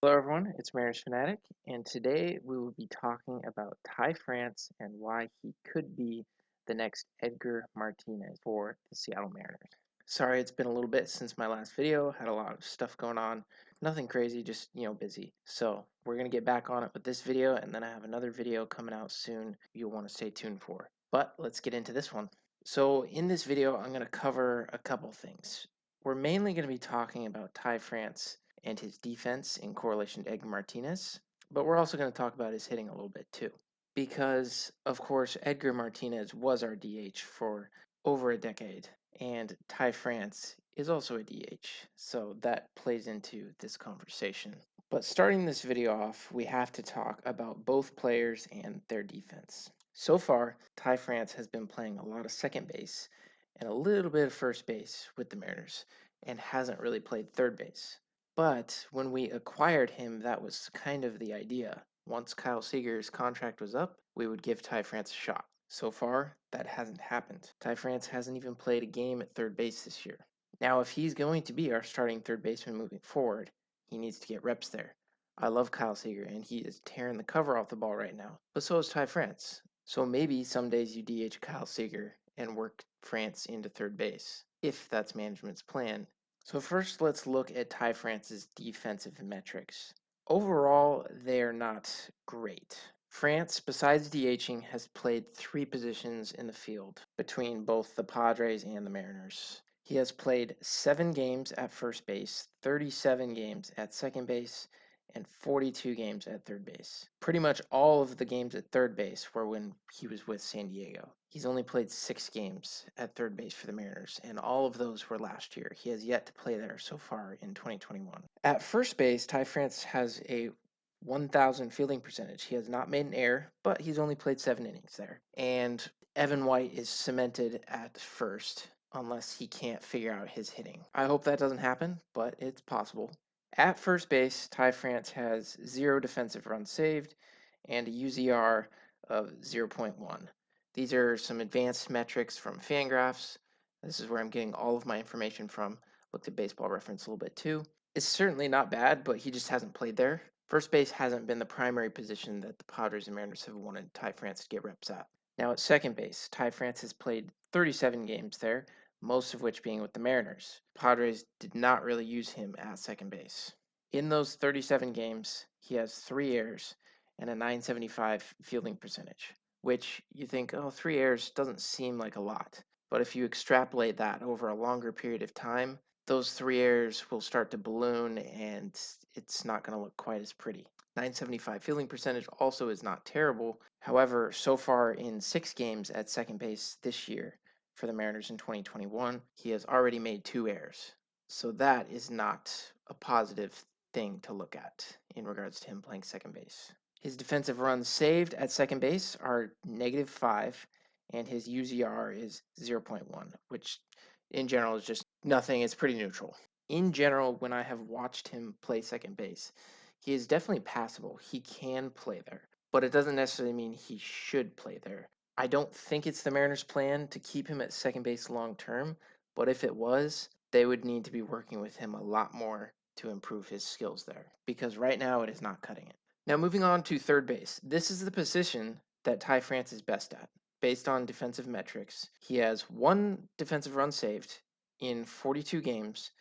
Hello everyone, it's Mariners Fanatic, and today we will be talking about Ty France and why he could be the next Edgar Martinez for the Seattle Mariners. Sorry, it's been a little bit since my last video, had a lot of stuff going on. Nothing crazy, just, busy. So, we're going to get back on it with this video, and then I have another video coming out soon you'll want to stay tuned for. But let's get into this one. So, in this video, I'm going to cover a couple things. We're mainly going to be talking about Ty France and his defense in correlation to Edgar Martinez, but we're also going to talk about his hitting a little bit too. Because, of course, Edgar Martinez was our DH for over a decade, and Ty France is also a DH, so that plays into this conversation. But starting this video off, we have to talk about both players and their defense. So far, Ty France has been playing a lot of second base and a little bit of first base with the Mariners, and hasn't really played third base. But when we acquired him, that was kind of the idea. Once Kyle Seager's contract was up, we would give Ty France a shot. So far, that hasn't happened. Ty France hasn't even played a game at third base this year. Now, if he's going to be our starting third baseman moving forward, he needs to get reps there. I love Kyle Seager, and he is tearing the cover off the ball right now. But so is Ty France. So maybe some days you DH Kyle Seager and work France into third base, if that's management's plan. So first, let's look at Ty France's defensive metrics. Overall, they're not great. France, besides DHing, has played three positions in the field between both the Padres and the Mariners. He has played 7 games at first base, 37 games at second base, and 42 games at third base. Pretty much all of the games at third base were when he was with San Diego. He's only played 6 games at third base for the Mariners, and all of those were last year. He has yet to play there so far in 2021. At first base, Ty France has a 1,000 fielding percentage. He has not made an error, but he's only played 7 innings there. And Evan White is cemented at first unless he can't figure out his hitting. I hope that doesn't happen, but it's possible. At first base, Ty France has 0 defensive runs saved and a UZR of 0.1. These are some advanced metrics from Fangraphs. This is where I'm getting all of my information from. Looked at Baseball Reference a little bit too. It's certainly not bad, but he just hasn't played there. First base hasn't been the primary position that the Padres and Mariners have wanted Ty France to get reps at. Now at second base, Ty France has played 37 games there, most of which being with the Mariners. Padres did not really use him at second base. In those 37 games, he has 3 errors and a 975 fielding percentage, which you think, oh, 3 errors doesn't seem like a lot. But if you extrapolate that over a longer period of time, those 3 errors will start to balloon and it's not going to look quite as pretty. 975 fielding percentage also is not terrible. However, so far in 6 games at second base this year, for the Mariners in 2021, he has already made 2 errors. So that is not a positive thing to look at in regards to him playing second base. His defensive runs saved at second base are -5, and his UZR is 0.1, which in general is just nothing. It's pretty neutral. In general, when I have watched him play second base, he is definitely passable. He can play there, but it doesn't necessarily mean he should play there. I don't think it's the Mariners' plan to keep him at second base long term, but if it was, they would need to be working with him a lot more to improve his skills there, because right now it is not cutting it. Now moving on to third base. This is the position that Ty France is best at. Based on defensive metrics, he has 1 defensive run saved in 42 games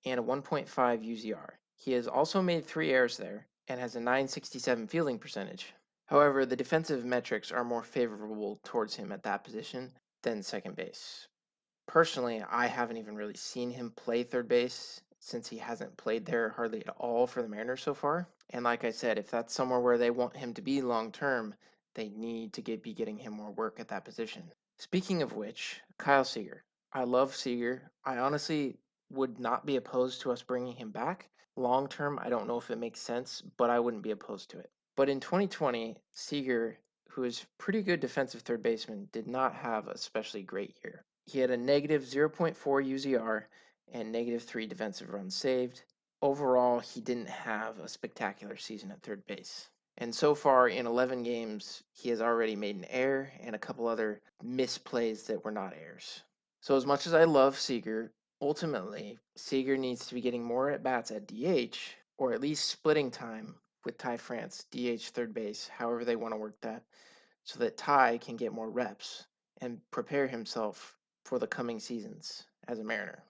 and a 1.5 UZR. He has also made 3 errors there and has a 967 fielding percentage. However, the defensive metrics are more favorable towards him at that position than second base. Personally, I haven't even really seen him play third base since he hasn't played there hardly at all for the Mariners so far. And like I said, if that's somewhere where they want him to be long term, they need to be getting him more work at that position. Speaking of which, Kyle Seager. I love Seager. I honestly would not be opposed to us bringing him back. Long term, I don't know if it makes sense, but I wouldn't be opposed to it. But in 2020, Seager, who is pretty good defensive third baseman, did not have a especially great year. He had a negative 0.4 UZR and -3 defensive runs saved. Overall, he didn't have a spectacular season at third base. And so far in 11 games, he has already made an error and a couple other misplays that were not errors. So as much as I love Seager, ultimately, Seager needs to be getting more at-bats at DH, or at least splitting time with Ty France, DH third base, however they want to work that, so that Ty can get more reps and prepare himself for the coming seasons as a Mariner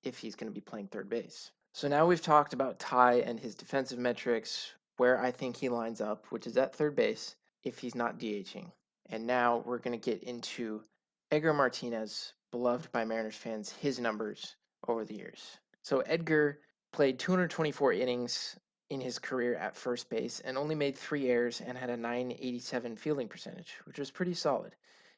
if he's going to be playing third base. So now we've talked about Ty and his defensive metrics, where I think he lines up, which is at third base if he's not DHing. And now we're going to get into Edgar Martinez, beloved by Mariners fans, his numbers over the years. So Edgar played 224 innings in his career at first base and only made 3 errors and had a .987 fielding percentage, which was pretty solid.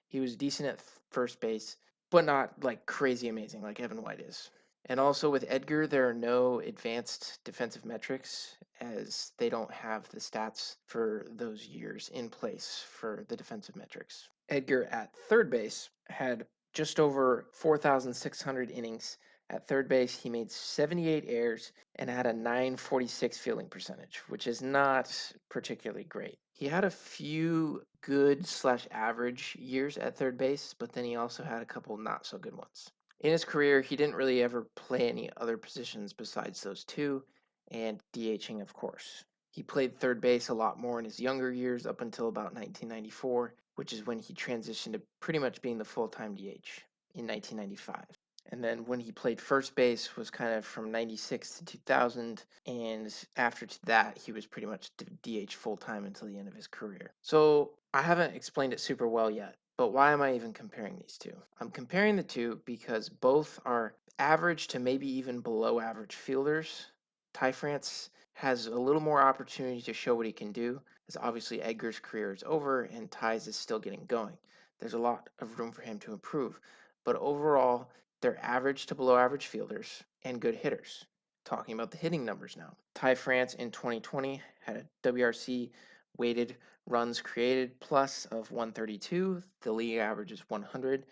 He was decent at first base, but not like crazy amazing like Evan White is. And also with Edgar, there are no advanced defensive metrics as they don't have the stats for those years in place for the defensive metrics. Edgar at third base had just over 4,600 innings. At third base, he made 78 errors and had a .946 fielding percentage, which is not particularly great. He had a few good/average years at third base, but then he also had a couple not so good ones. In his career, he didn't really ever play any other positions besides those two, and DHing, of course. He played third base a lot more in his younger years up until about 1994, which is when he transitioned to pretty much being the full-time DH in 1995. And then when he played first base was kind of from 96 to 2000, and after that, he was pretty much DH full-time until the end of his career. So I haven't explained it super well yet, but why am I even comparing these two? I'm comparing the two because both are average to maybe even below average fielders. Ty France has a little more opportunity to show what he can do, as obviously Edgar's career is over and Ty's is still getting going. There's a lot of room for him to improve, but overall, they're average to below average fielders and good hitters. Talking about the hitting numbers now. Ty France in 2020 had a WRC weighted runs created plus of 132. The league average is 100.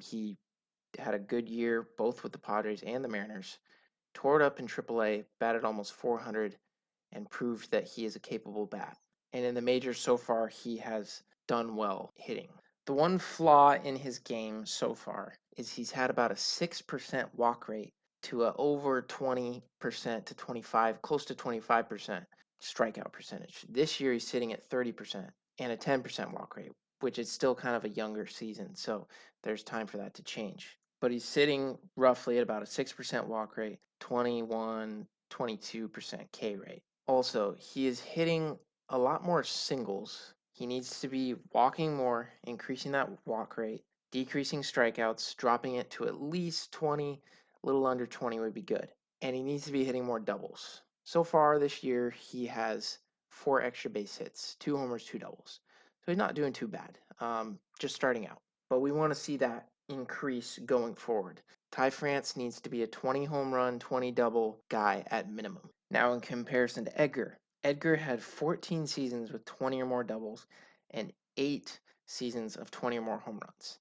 He had a good year both with the Padres and the Mariners. Tore it up in AAA, batted almost 400, and proved that he is a capable bat. And in the majors so far, he has done well hitting. The one flaw in his game so far is he's had about a 6% walk rate to a over 20% to 25, close to 25% strikeout percentage. This year he's sitting at 30% and a 10% walk rate, which is still kind of a younger season, so there's time for that to change. But he's sitting roughly at about a 6% walk rate, 21, 22% K rate. Also, he is hitting a lot more singles. He needs to be walking more, increasing that walk rate, decreasing strikeouts, dropping it to at least 20, a little under 20 would be good. And he needs to be hitting more doubles. So far this year, he has 4 extra base hits, 2 homers, 2 doubles. So he's not doing too bad, just starting out. But we want to see that increase going forward. Ty France needs to be a 20 home run, 20 double guy at minimum. Now in comparison to Edgar, Edgar had 14 seasons with 20 or more doubles and 8 seasons of 20 or more home runs.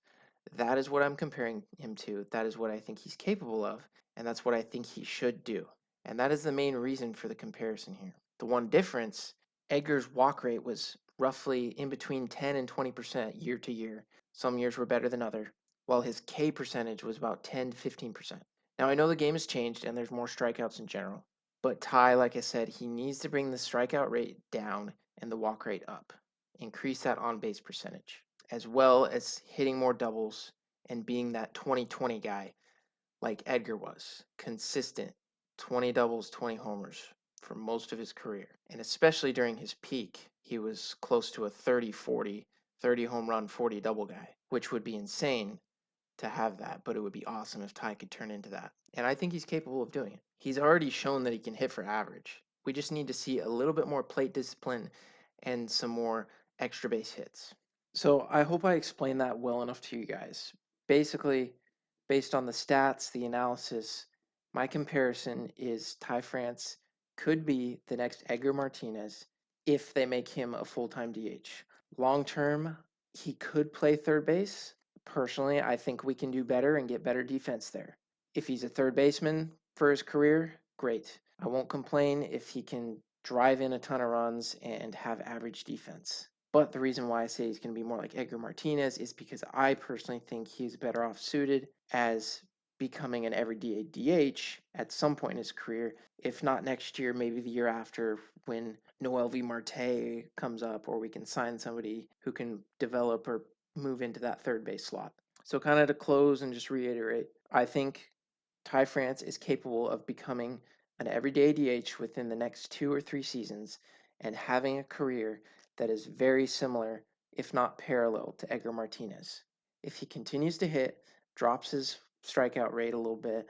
That is what I'm comparing him to. That is what I think he's capable of, and that's what I think he should do. And that is the main reason for the comparison here. The one difference, Edgar's walk rate was roughly in between 10 and 20% year to year. Some years were better than others, while his K percentage was about 10 to 15%. Now I know the game has changed and there's more strikeouts in general, but Ty, like I said, he needs to bring the strikeout rate down and the walk rate up. Increase that on base percentage, as well as hitting more doubles and being that 20-20 guy like Edgar was. Consistent 20 doubles, 20 homers for most of his career. And especially during his peak, he was close to a 30-40, 30 home run, 40 double guy, which would be insane to have that, but it would be awesome if Ty could turn into that. And I think he's capable of doing it. He's already shown that he can hit for average. We just need to see a little bit more plate discipline and some more extra base hits. So I hope I explained that well enough to you guys. Basically, based on the stats, the analysis, my comparison is Ty France could be the next Edgar Martinez if they make him a full-time DH. Long term, he could play third base. Personally, I think we can do better and get better defense there. If he's a third baseman for his career, great. I won't complain if he can drive in a ton of runs and have average defense. But the reason why I say he's going to be more like Edgar Martinez is because I personally think he's better off suited as becoming an everyday DH at some point in his career. If not next year, maybe the year after when Noelvi Marte comes up, or we can sign somebody who can develop or move into that third base slot. So, kind of to close and just reiterate, I think Ty France is capable of becoming an everyday DH within the next 2 or 3 seasons and having a career that is very similar, if not parallel, to Edgar Martinez. If he continues to hit, drops his strikeout rate a little bit,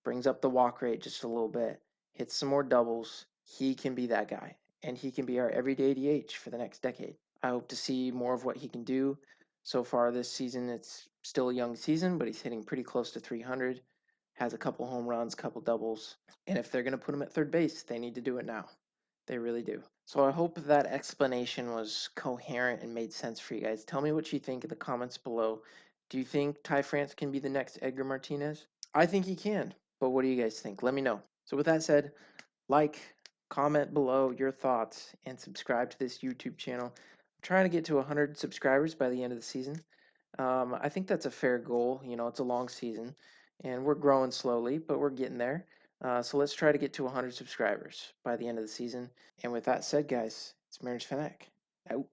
brings up the walk rate just a little bit, hits some more doubles, he can be that guy. And he can be our everyday DH for the next decade. I hope to see more of what he can do. So far this season, it's still a young season, but he's hitting pretty close to 300, has a couple home runs, couple doubles. And if they're going to put him at third base, they need to do it now. They really do. So I hope that explanation was coherent and made sense for you guys. Tell me what you think in the comments below. Do you think Ty France can be the next Edgar Martinez? I think he can, but what do you guys think? Let me know. So with that said, like, comment below your thoughts, and subscribe to this YouTube channel. I'm trying to get to 100 subscribers by the end of the season. I think that's a fair goal. You know, it's a long season, and we're growing slowly, but we're getting there. So let's try to get to 100 subscribers by the end of the season. And with that said, guys, it's Mariners Fanatic out.